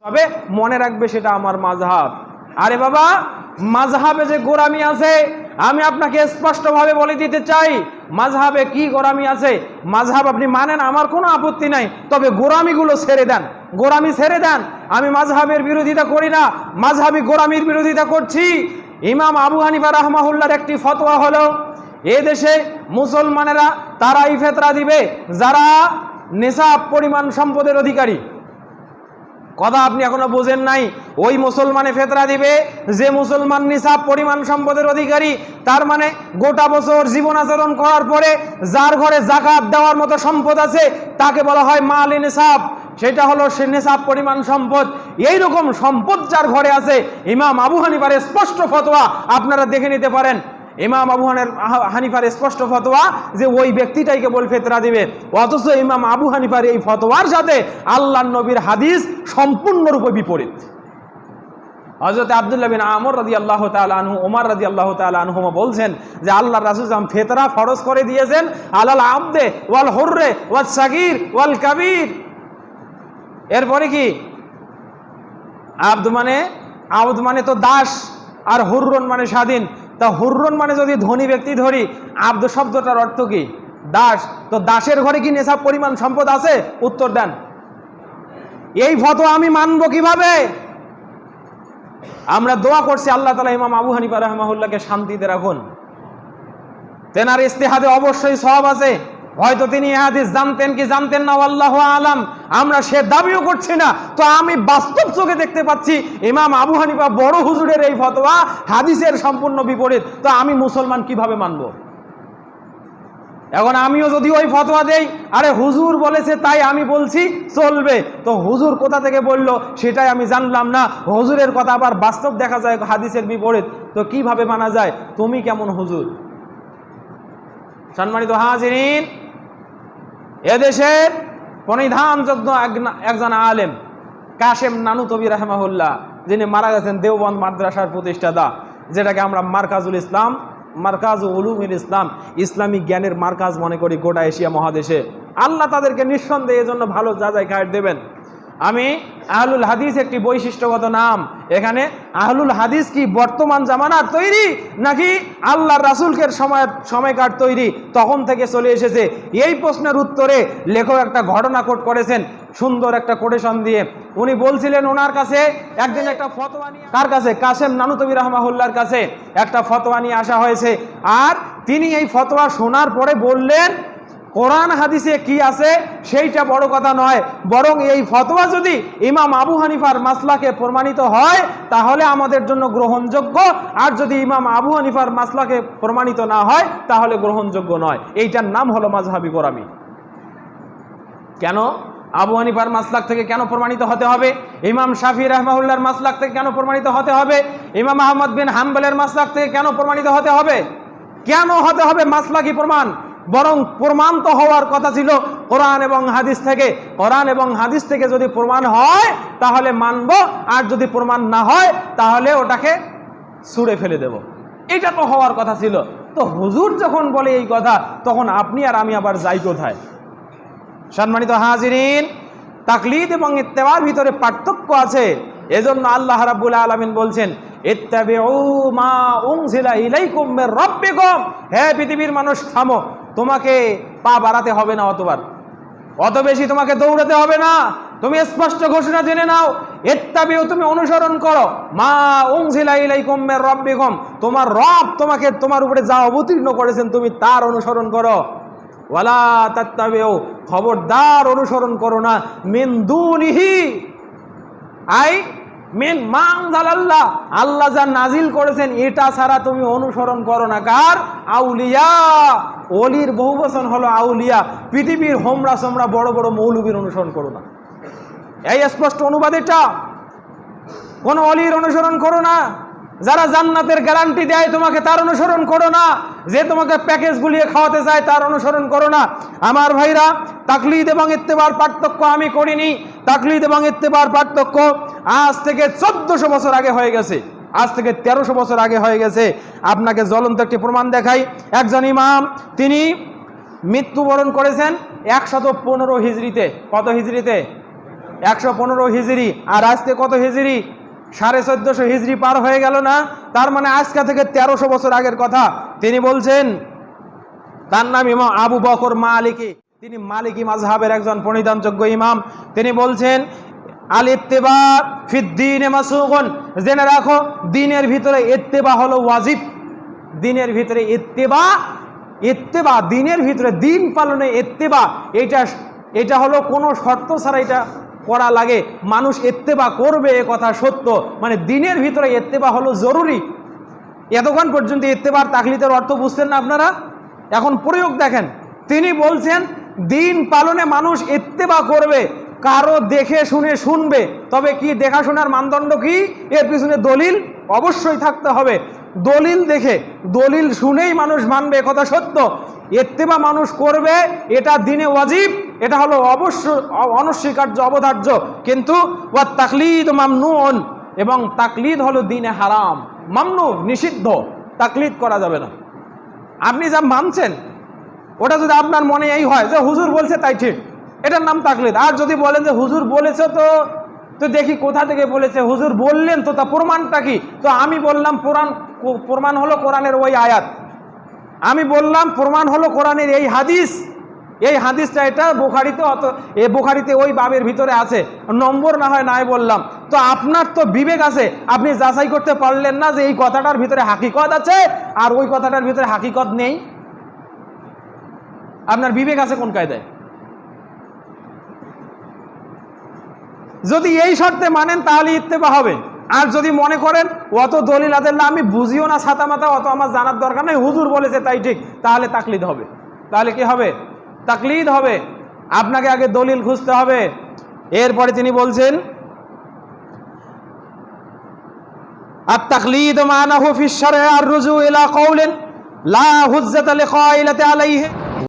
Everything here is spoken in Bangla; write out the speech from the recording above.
তবে মনে রাখবে সেটা আমার মাযহাব। আরে বাবা, মাযহাবে যে গোরামি আছে আমি আপনাকে স্পষ্টভাবে বলে দিতে চাই, মাযহাবে কি গোরামি আছে। মাযহাব আপনি মানেন, আমার কোনো আপত্তি নাই, তবে গোরামিগুলো ছেড়ে দেন, গোরামি ছেড়ে দেন। আমি মাযহাবের বিরোধিতা করি না, মাযহাবি গোরামির বিরোধিতা করছি। ইমাম আবু হানিফা রাহমাহুল্লাহর একটি ফতোয়া হলো, এদেশে মুসলমানেরা তারাই ফতোয়া দিবে যারা নিসাব পরিমাণ সম্পদের অধিকারী। কথা আপনি এখনো বোঝেন নাই। ওই মুসলমানে ফেতরা দিবে যে মুসলমান নিসাব পরিমাণ সম্পদের অধিকারী। তার মানে গোটা বছর জীবন আচরণ করার পরে যার ঘরে যাকাত দেওয়ার মতো সম্পদ আছে তাকে বলা হয় মালে নিসাব, সেটা হলো সে নিসাব পরিমাণ সম্পদ। এই রকম সম্পদ যার ঘরে আছে, ইমাম আবু হানিফার স্পষ্ট ফতোয়া, আপনারা দেখে নিতে পারেন। ইমাম আবু হানিফার স্পষ্ট ফতোয়া যে ওই ব্যক্তিটাই কেবল ফিতরা দিবে। অথচ ইমাম আবু হানিফার এই ফতোয়ার সাথে আল্লাহর নবীর হাদিস সম্পূর্ণরূপে বিপরীত। হযরত আব্দুল্লাহ বিন আমর রাদিয়াল্লাহু তাআলা আনহু, ওমর রাদিয়াল্লাহু তাআলা আনহুমা বলছেন যে আল্লাহর রাসূল সাল্লাল্লাহু আলাইহি ওয়াসাল্লাম ফিতরা ফরজ করে দিয়েছেন আলাল আবদে ওয়াল হুররে ওয়াস সাগীর ওয়াল কাবীর। এরপরে কি? আব্দ মানে তো দাস, আর হুররুন মানে স্বাধীন। তা হুররুন মানে যদি ধনী ব্যক্তি ধরি, আব্দ শব্দটার অর্থ কি? দাস। তো দাসের ঘরে কি নেশাব পরিমাণ সম্পদ আছে? উত্তর দেন। এই ফতোয়া আমি মানব কিভাবে? আমরা দোয়া করছি আল্লাহ তাআলা ইমাম আবু হানিফা রাহমাহুল্লাহকে শান্তিতে রাখুন। তেনার ইস্তেহাদে অবশ্যই সওয়াব আছে, হয়তো তিনি এই হাদিস জানতেন কি জানতেন না, আল্লাহু আলাম। আমরা সে দাবিও করছি না। তো আমি বাস্তব চোখে দেখতে পাচ্ছি ইমাম আবু হানিফা বড় হুজুরের এই ফতোয়া হাদিসের সম্পূর্ণ বিপরীত। তো আমি মুসলমান কিভাবে মানব? এখন আমিও যদি ওই ফতোয়া দেই, আরে হুজুর বলেছে তাই আমি বলছি চলবে, তো হুজুর কোথা থেকে বলল সেটাই আমি জানলাম না। হুজুরের কথা আবার বাস্তব দেখা যায় হাদিসের বিপরীত, তো কিভাবে মানা যায়? তুমি কেমন হুজুর? সম্মানিত হাজিরিন, এদেশের প্রণিধানযোগ্য একজন আলেম কাশেম নানুতবি রাহমাহুল্লাহ, যিনি মারা গেছেন, দেওবন্দ মাদ্রাসার প্রতিষ্ঠাতা, যেটাকে আমরা মারকাজুল ইসলাম, মারকাজুল উলুমুল ইসলাম, ইসলামিক জ্ঞানের মারকাজ মনে করি গোটা এশিয়া মহাদেশে। আল্লাহ তাদেরকে নিঃসন্দেহে এজন্য ভালো যাচাই খায়ের দেবেন। আমি আহলুল হাদিস একটি বৈশিষ্ট্যগত নাম। এখানে আহলুল হাদিস কি বর্তমান জামানার তৈরি নাকি আল্লাহর রাসূলের সময়কার তৈরি? তখন থেকে চলে এসেছে। এই প্রশ্নের উত্তরে লেখক একটা ঘটনা কোট করেছেন সুন্দর একটা কোটেশন দিয়ে। উনি বলছিলেন ওনার কাছে একদিন একটা ফতোয়া নিয়ে, কার কাছে? কাশেম নানুতবি রাহমাহুল্লাহর কাছে একটা ফতোয়া নিয়ে আসা হয়েছে। আর তিনি এই ফতোয়া শোনার পরে বললেন, কোরআন হাদিসে কি আছে সেইটা বড় কথা নয়, বরং এই ফতোয়া যদি ইমাম আবু হানিফার মাসলাকে প্রমাণিত হয় তাহলে আমাদের জন্য গ্রহণযোগ্য, আর যদি ইমাম আবু হানিফার মাসলাকে প্রমাণিত না হয় তাহলে গ্রহণযোগ্য নয়। এইটার নাম হলো মাযহাবি গোরামি। কেন? আবু হানিফার মাসলাক থেকে কেন প্রমাণিত হতে হবে? ইমাম শাফি রাহমাহুল্লাহর মাসলাক থেকে কেন প্রমাণিত হতে হবে? ইমাম আহমদ বিন হাম্বলের মাসলাক থেকে কেন প্রমাণিত হতে হবে? কেন হতে হবে মাসলাকি প্রমাণ? বরং প্রমাণ তো হওয়ার কথা ছিল কোরআন এবং হাদিস থেকে। কোরআন এবং হাদিস থেকে যদি প্রমাণ হয় তাহলে মানব, আর যদি প্রমাণ না হয় তাহলে ওটাকে ছুঁড়ে ফেলে দেব। এটা তো হওয়ার কথা ছিল। তো হুজুর যখন বলে এই কথা, তখন আপনি আর আমি আবার যাই কোথায়? সম্মানিত হাজিরিন, তাকলিদ এবং ইত্তেবার ভিতরে পার্থক্য আছে। এজন্য আল্লাহ রাব্বুল আলামিন বলছেন, ইত্তাবিউ মা উনজিলা ইলাইকুম মির রাব্বিকুম। হে পৃথিবীর মানুষ, থামো, তোমাকে পা বাড়াতে হবে না, অত বেশি তোমাকে দৌড়াতে হবে না। তুমি স্পষ্ট ঘোষণা জেনে নাও, ইত্তাবিউ, তুমি অনুসরণ করো, মা উনজিলা ইলাইকুম মির রাব্বিকুম, তোমার রব তোমাকে তোমার উপরে যা অবতীর্ণ করেছেন তুমি তার অনুসরণ করো। ওয়ালা তাত্তাবিউ, খবরদার অনুসরণ করো না, মিন দুনিহি, আই মিন মা আনজালাল্লাহ, আল্লাহ যা নাজিল করেছেন এটা ছাড়া তুমি অনুসরণ করো না। কার? আউলিয়া। ওলির বহুবচন হলো আউলিয়া। পৃথিবীর হোমরা সোমরা বড় বড় মৌলবীর অনুসরণ করো না। এই স্পষ্ট অনুবাদ এটা। কোন ওলির অনুসরণ করো না। যারা জান্নাতের গ্যারান্টি দেয় তোমাকে তার অনুসরণ করো না। যে তোমাকে প্যাকেজ গুলিয়ে খাওয়াতে চায় তার অনুসরণ করো না। আমার ভাইরা, তাকলিদ এবং ইত্তেবার পার্থক্য আমি করিনি। তাকলিদ এবং ইত্তেবার পার্থক্য আজ থেকে 1400 বছর আগে হয়ে গেছে, আজ থেকে 1300 বছর আগে হয়ে গেছে। আপনাকে জ্বলন্ত একটি প্রমাণ দেখাই। একজন ইমাম, তিনি মৃত্যুবরণ করেছেন 115 হিজরিতে। কত হিজরিতে? 115 হিজরি, আর আজকে কত হিজরি? 1450 হিজরি পার হয়ে গেল না? তার মানে আজকে থেকে 1300 বছর আগের কথা। তিনি বলছেন, তার নাম ইমাম আবু বকর মালিকি, তিনি মালিকি মাযহাবের একজন পরিধানযোগ্য ইমাম। তিনি বলছেন, আল ইত্তিবা ফিদ্দীনে মাসুগুন, জেনে রাখো দ্বীনের ভিতরে ইত্তিবা হলো ওয়াজিব। দ্বীনের ভিতরে ইত্তিবা, ইত্তিবা দ্বীনের ভিতরে দ্বীন পালনে ইত্তিবা, এটা হলো কোনো শর্ত ছাড়া এটা করা লাগে। মানুষ ইত্তিবা করবে এ কথা সত্য, মানে দ্বীনের ভিতরে ইত্তিবা হলো জরুরি। এতক্ষণ পর্যন্ত ইত্তিবার তাকলিদের অর্থ বুঝছেন না আপনারা? এখন প্রয়োগ দেখেন। তিনি বলছেন দ্বীন পালনে মানুষ ইত্তিবা করবে, কারো দেখে শুনে শুনবে। তবে কি দেখাশোনার মানদণ্ড কি? এর পিছনে দলিল অবশ্যই থাকতে হবে। দলিল দেখে, দলিল শুনেই মানুষ মানবে, কথা সত্য। ইত্তিবা মানুষ করবে, এটা দ্বীনে ওয়াজিব, এটা হলো অবশ্য অনস্বীকার্য, অবধার্য। কিন্তু ওয়াত তাকলিদ মামনুন, এবং তাকলিদ হলো দ্বীনে হারাম, মামনু, নিষিদ্ধ। তাকলিদ করা যাবে না। আপনি যা মানছেন ওটা যদি আপনার মনে এই হয় যে হুজুর বলছে তাই ঠিক, এটার নাম তাকলিদ। আর যদি বলেন যে হুজুর বলেছে তো দেখি কোথা থেকে বলেছে, হুজুর বললেন তো তা প্রমাণটা কি? তো আমি বললাম প্রমাণ হলো কোরআনের ওই আয়াত, আমি বললাম প্রমাণ হলো কোরআনের এই হাদিস, এই হাদিসটা এটা বুখারীতে, বুখারীতে ওই বাবের ভিতরে আছে, নম্বর না হয় নাই বললাম। তো আপনার তো বিবেক আছে, আপনি যাচাই করতে পারলেন না যে এই কথাটার ভিতরে হাকিকত আছে আর ওই কথাটার ভিতরে হাকিকত নেই? আপনার বিবেক আছে কোন কায়দায়? যদি এই শর্তে মানেন তাহলে ইত্তেবা হবে। আর যদি মনে করেন অত দলিল আদেল্লা আমি বুঝিও না, ছাতা মাথা অত আমার জানার দরকার নেই, হুজুর বলেছে তাই ঠিক, তাহলে তাকলিদ হবে। তাহলে কি হবে? তাকলিদ হবে। আপনাকে আগে দলিল খুঁজতে হবে। এরপরে তিনি বলছেন, আত-তাকলিদ মানাহু ফি আশ-শারঈ আর-রুজু ইলা কাওলিন লা হুজ্জাতা লিকাইলাতি আলাইহি।